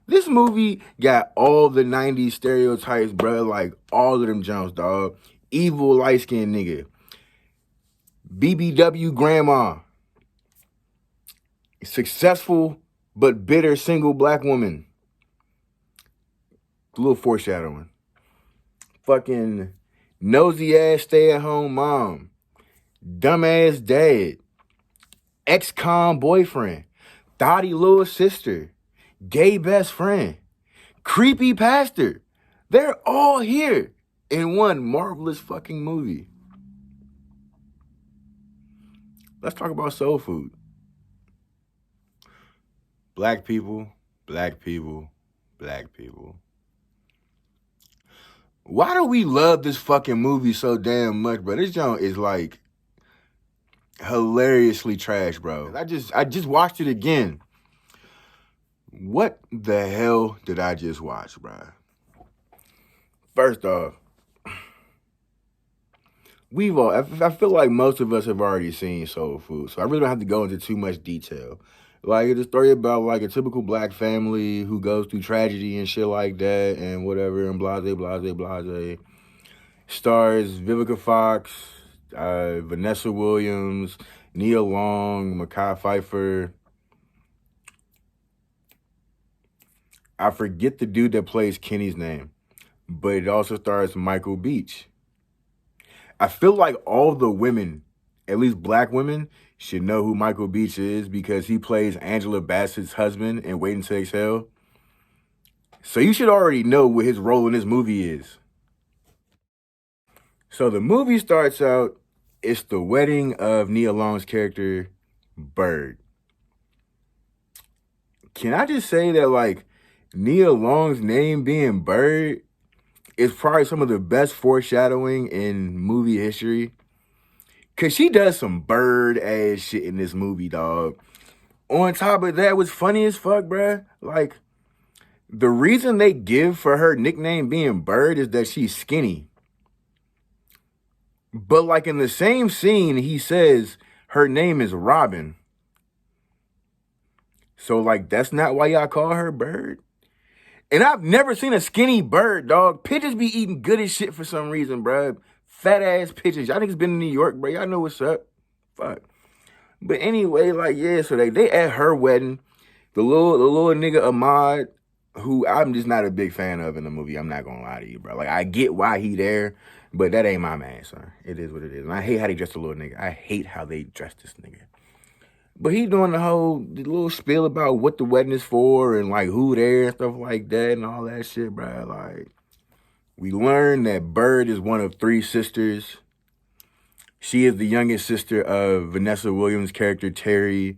This movie got all the 90s stereotypes, bro. Like, all of them jumps, dog. Evil, light-skinned nigga. BBW grandma. Successful but bitter single black woman. A little foreshadowing. Fucking nosy-ass stay-at-home mom. Dumbass dad. Ex-con boyfriend. Thotty little sister. Gay best friend. Creepy pastor. They're all here in one marvelous fucking movie. Let's talk about soul food. Black people, black people, black people. Why do we love this fucking movie so damn much, bro? This joint is like hilariously trash, bro. I just watched it again. What the hell did I just watch, bro? First off, I feel like most of us have already seen Soul Food, so I really don't have to go into too much detail. Like, it's a story about, like, a typical black family who goes through tragedy and shit like that and whatever, and blase, blase, blase. Stars Vivica Fox, Vanessa Williams, Nia Long, Mekhi Phifer. I forget the dude that plays Kenny's name, but it also stars Michael Beach. I feel like all the women, at least black women, should know who Michael Beach is because he plays Angela Bassett's husband in Waiting to Exhale. So you should already know what his role in this movie is. So the movie starts out, it's the wedding of Nia Long's character, Bird. Can I just say that, like, Nia Long's name being Bird is probably some of the best foreshadowing in movie history. Cause she does some bird ass shit in this movie, dog. On top of that, what's funny as fuck, bruh? Like, the reason they give for her nickname being Bird is that she's skinny. But like in the same scene, he says her name is Robin. So like, that's not why y'all call her Bird? And I've never seen a skinny bird, dog. Pigeons be eating good as shit for some reason, bruh. Fat ass pigeons. Y'all niggas been in New York, bro. Y'all know what's up. Fuck. But anyway, like, yeah, so they at her wedding. The little nigga Ahmad, who I'm just not a big fan of in the movie. I'm not gonna lie to you, bro. Like, I get why he there, but that ain't my man, son. It is what it is. And I hate how they dress the little nigga. I hate how they dress this nigga. But he doing the little spiel about what the wedding is for and like who there and stuff like that and all that shit, bro. Like, we learn that Bird is one of 3 sisters. She is the youngest sister of Vanessa Williams' character, Terry,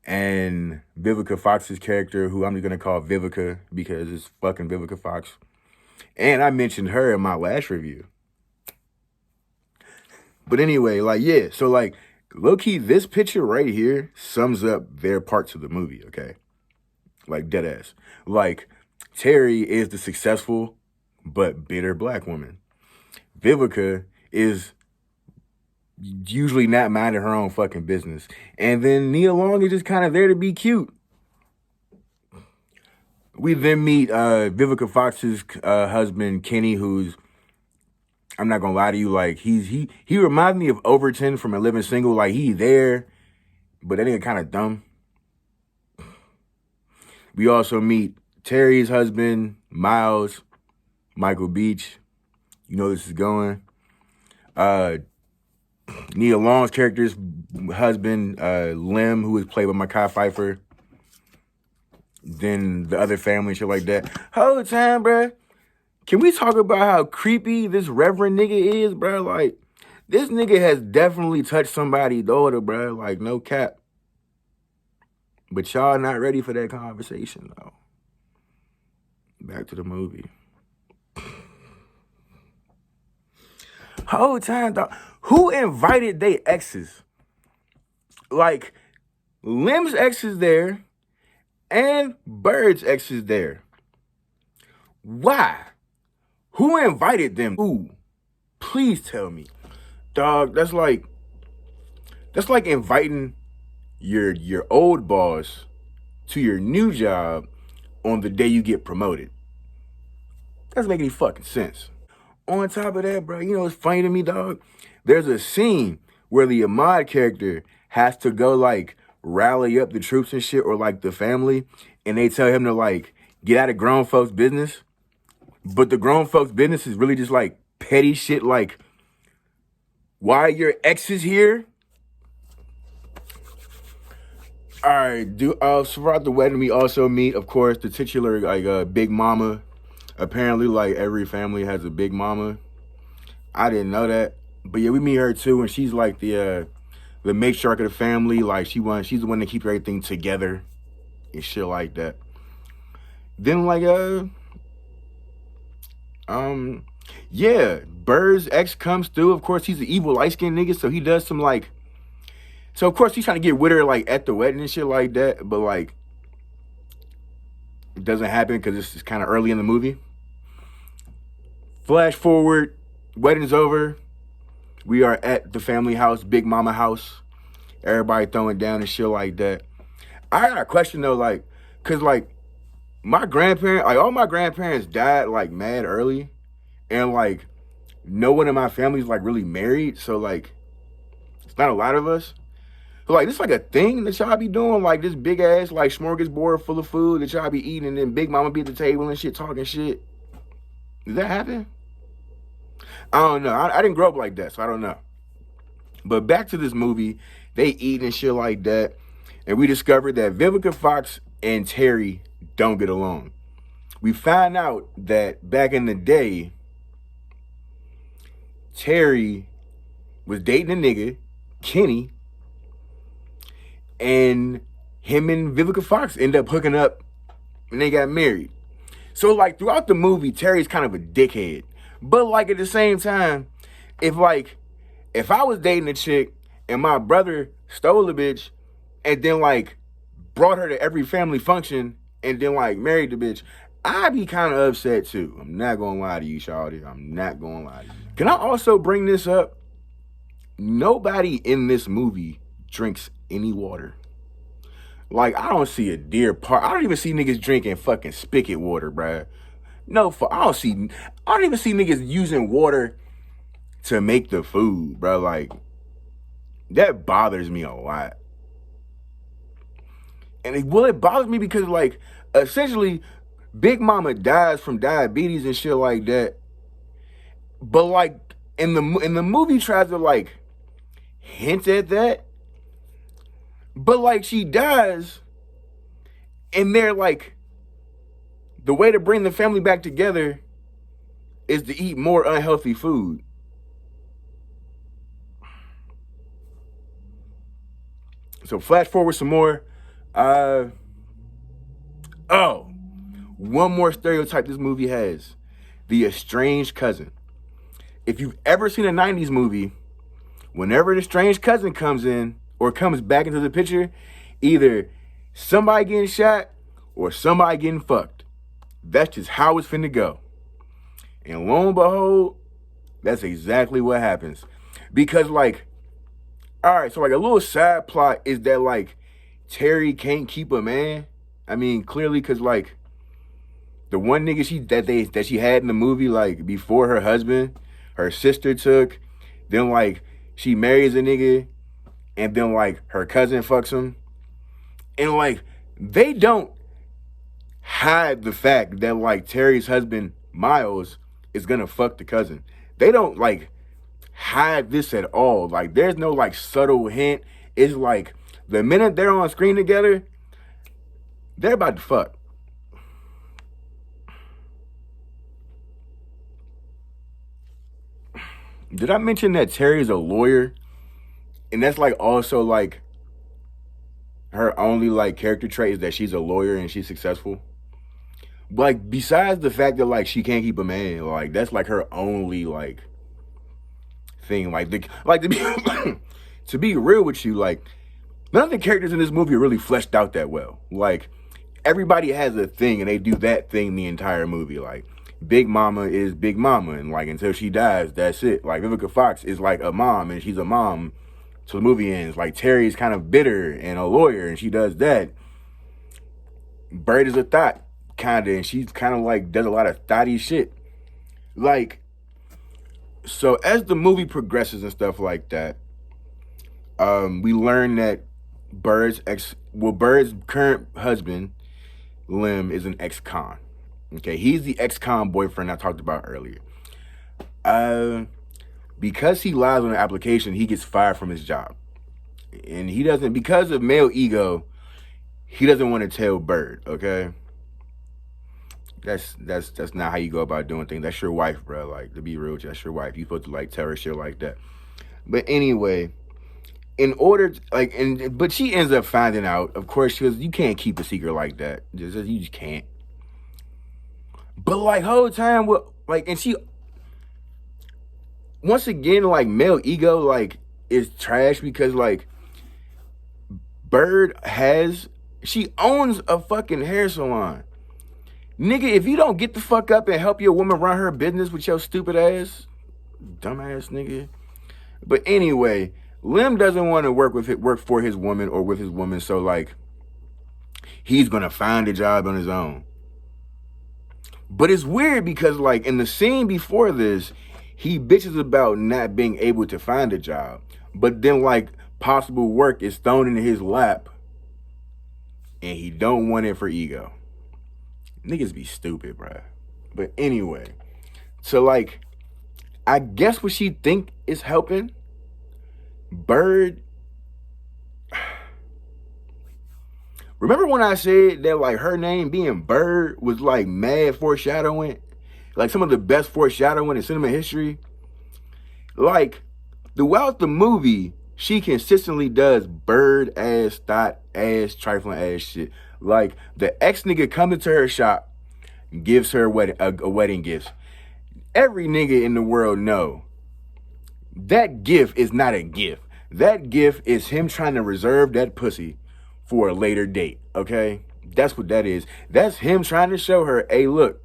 and Vivica Fox's character, who I'm just going to call Vivica because it's fucking Vivica Fox. And I mentioned her in my last review. But anyway, like, yeah, so like, low-key, this picture right here sums up their parts of the movie, okay? Like, deadass. Like, Terry is the successful but bitter black woman. Vivica is usually not minding her own fucking business. And then Nia Long is just kind of there to be cute. We then meet Vivica Fox's husband, Kenny, who's, I'm not gonna lie to you, like, he reminds me of Overton from A Living Single. Like, he there, but that nigga kind of dumb. We also meet Terry's husband, Miles, Michael Beach. You know this is going. Nia Long's character's husband, Lim, who is played by Mekhi Phifer. Then the other family and shit like that. Whole time, bruh. Can we talk about how creepy this Reverend nigga is, bruh? Like, this nigga has definitely touched somebody's daughter, bruh. Like, no cap. But y'all not ready for that conversation, though. Back to the movie. Whole time, dog. Who invited they exes? Like, Lim's ex is there, and Bird's ex is there. Why? Who invited them? Ooh, please tell me. Dog, that's like inviting your old boss to your new job on the day you get promoted. Doesn't make any fucking sense. On top of that, bro, you know what's funny to me, dog? There's a scene where the Ahmad character has to go like rally up the troops and shit, or like the family, and they tell him to like get out of grown folks' business. But the grown folks' business is really just like petty shit, like why are your exes here? All right, so throughout the wedding, we also meet, of course, the titular like Big Mama. Apparently, like every family has a Big Mama. I didn't know that, but yeah, we meet her too, and she's like the matriarch of the family. Like she's the one that keeps everything together and shit like that. Then like yeah, Bird's ex comes through. Of course, he's an evil light skinned nigga, so he does some like. So of course he's trying to get with her like at the wedding and shit like that, but like it doesn't happen because it's kind of early in the movie. Flash forward, wedding's over. We are at the family house, Big Mama house. Everybody throwing down and shit like that. I got a question though, like, cause like my grandparents, like all my grandparents died like mad early, and like no one in my family's like really married, so like it's not a lot of us. So like this like a thing that y'all be doing, like this big ass like smorgasbord full of food that y'all be eating, and then Big Mama be at the table and shit talking shit. Does that happen? I don't know. I didn't grow up like that, so I don't know. But back to this movie, they eating and shit like that, and we discovered that Vivica Fox and Terry don't get along. We find out that back in the day, Terry was dating a nigga, Kenny, and him and Vivica Fox end up hooking up and they got married. So like throughout the movie, Terry's kind of a dickhead. But like at the same time, if I was dating a chick and my brother stole a bitch and then like brought her to every family function and then like married the bitch, I'd be kind of upset too. I'm not gonna lie to you, shawty. I'm not gonna lie to you. Can I also bring this up? Nobody in this movie drinks any water. Like, I don't see a deer park. I don't even see niggas drinking fucking spigot water, bruh. No, I don't even see niggas using water to make the food, bro. Like, that bothers me a lot. And it bothers me because, like, essentially, Big Mama dies from diabetes and shit like that. But, like, in the movie tries to, like, hint at that. But, like, she dies, and they're, like, the way to bring the family back together is to eat more unhealthy food. So flash forward some more. One more stereotype this movie has. The estranged cousin. If you've ever seen a 90s movie, whenever the estranged cousin comes in or comes back into the picture, either somebody getting shot or somebody getting fucked. That's just how it's finna go. And lo and behold, that's exactly what happens. Because like, all right, so like a little side plot is that like Terry can't keep a man. I mean, clearly because like the one nigga that she had in the movie, like before her husband, her sister took, then like she marries a nigga, and then like her cousin fucks him. And like they don't hide the fact that like Terry's husband, Miles, is gonna fuck the cousin. They don't like hide this at all. Like there's no like subtle hint. It's like the minute they're on screen together, they're about to fuck. Did I mention that Terry's a lawyer? And that's like also like her only like character trait is that she's a lawyer and she's successful. But like besides the fact that like she can't keep a man, like that's like her only like thing. Like to be to be real with you, like none of the characters in this movie are really fleshed out that well. Like everybody has a thing and they do that thing the entire movie. Like Big Mama is Big Mama, and like until she dies, that's it. Like Vivica Fox is like a mom and she's a mom till the movie ends. Like Terry's kind of bitter and a lawyer and she does that. Bird is a thought. kinda, and she's kind of like does a lot of thotty shit. Like, so as the movie progresses and stuff like that, we learn that Bird's current husband, Lim, is an ex-con. Okay, he's the ex-con boyfriend I talked about earlier. Because he lies on the application, he gets fired from his job. And he doesn't, because of male ego, he doesn't want to tell Bird, okay? That's not how you go about doing things. That's your wife, bro. Like, to be real with you, that's your wife. You supposed to like tell her shit like that. But anyway, in order to, like, but she ends up finding out, of course, because you can't keep a secret like that. You just can't. But like whole time, and she, once again, like, male ego, like, is trash because like Bird she owns a fucking hair salon. Nigga, if you don't get the fuck up and help your woman run her business with your stupid ass, dumbass nigga. But anyway, Lim doesn't want to work for his woman or with his woman, so like he's gonna find a job on his own. But it's weird because like in the scene before this, he bitches about not being able to find a job. But then like possible work is thrown into his lap and he don't want it for ego. Niggas be stupid, bruh. But anyway, so like, I guess what she think is helping Bird. Remember when I said that like her name being Bird was like mad foreshadowing? Like some of the best foreshadowing in cinema history? Like, throughout the movie, she consistently does bird ass, thought ass, trifling ass shit. Like, the ex nigga comes into her shop, gives her a wedding gift. Every nigga in the world know that gift is not a gift. That gift is him trying to reserve that pussy for a later date, okay? That's what that is. That's him trying to show her, hey, look,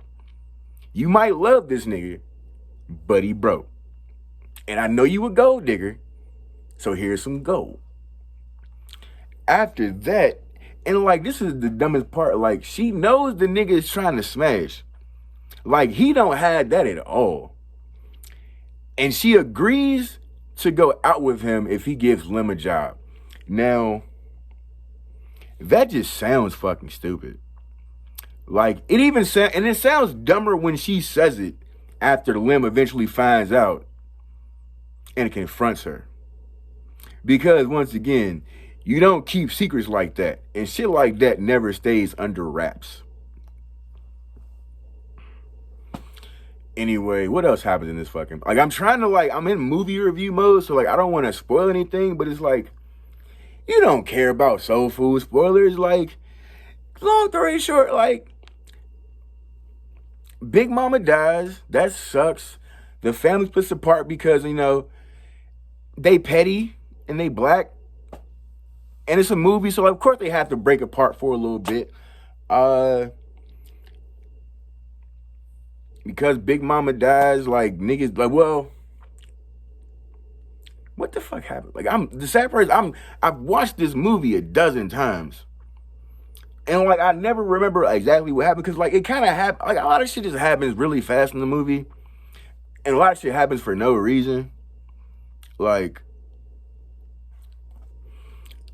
you might love this nigga, but he broke. And I know you a gold digger, so here's some gold. After that, and like, this is the dumbest part, like, she knows the nigga is trying to smash. Like, he don't have that at all. And she agrees to go out with him if he gives Lim a job. Now, that just sounds fucking stupid. Like, it even sounds, and it sounds dumber when she says it after Lim eventually finds out and confronts her. Because, once again, you don't keep secrets like that. And shit like that never stays under wraps. Anyway, what else happens in this fucking... Like, I'm trying to, like... I'm in movie review mode, so, like, I don't want to spoil anything, but it's like... You don't care about soul food spoilers. Like, long story short, like... Big Mama dies. That sucks. The family splits apart because, you know... They petty and they black. And it's a movie, so of course they have to break apart for a little bit. Because Big Mama dies, like, niggas, like, well, what the fuck happened? Like, the sad part is I've watched this movie a dozen times. And, like, I never remember exactly what happened, because, like, it kind of happened, like, a lot of shit just happens really fast in the movie. And a lot of shit happens for no reason. Like,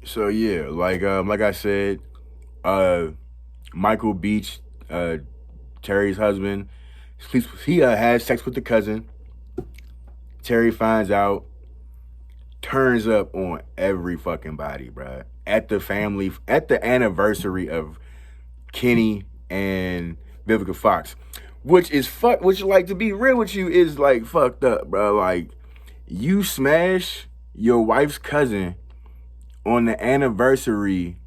so yeah, like I said, Michael Beach, Terry's husband, he has sex with the cousin. Terry finds out, turns up on every fucking body, bruh. At the anniversary of Kenny and Vivica Fox, which, like, to be real with you, is like fucked up, bro. Like, you smash your wife's cousin on the anniversary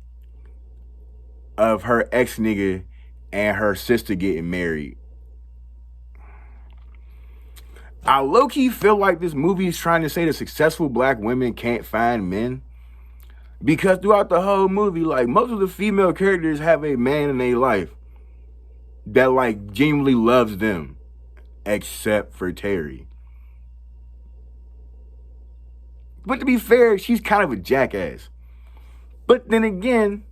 of her ex nigga and her sister getting married. I low-key feel like this movie is trying to say that successful black women can't find men. Because throughout the whole movie, like, most of the female characters have a man in their life that, like, genuinely loves them. Except for Terry. But to be fair, she's kind of a jackass. But then again,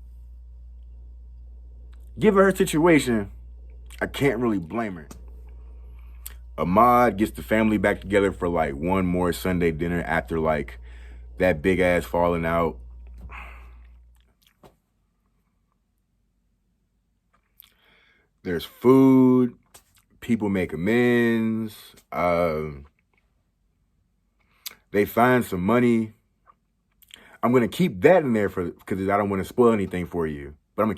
given her situation, I can't really blame her. Ahmad gets the family back together for like one more Sunday dinner after like that big ass falling out. There's food. People make amends. They find some money. I'm gonna keep that in there because I don't want to spoil anything for you. But I'm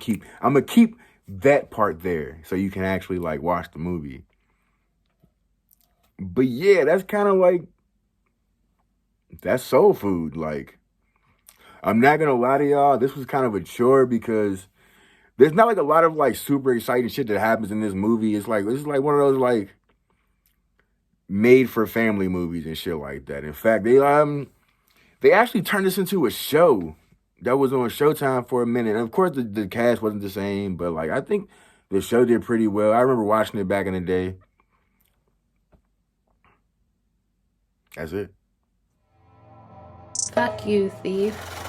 gonna keep that part there so you can actually like watch the movie. But yeah, that's kind of like that's soul food. Like, I'm not gonna lie to y'all, this was kind of a chore because there's not like a lot of like super exciting shit that happens in this movie. It's like one of those like made for family movies and shit like that. In fact, they actually turned this into a show that was on Showtime for a minute. And of course, the cast wasn't the same, but like I think the show did pretty well. I remember watching it back in the day. That's it. Fuck you, thief.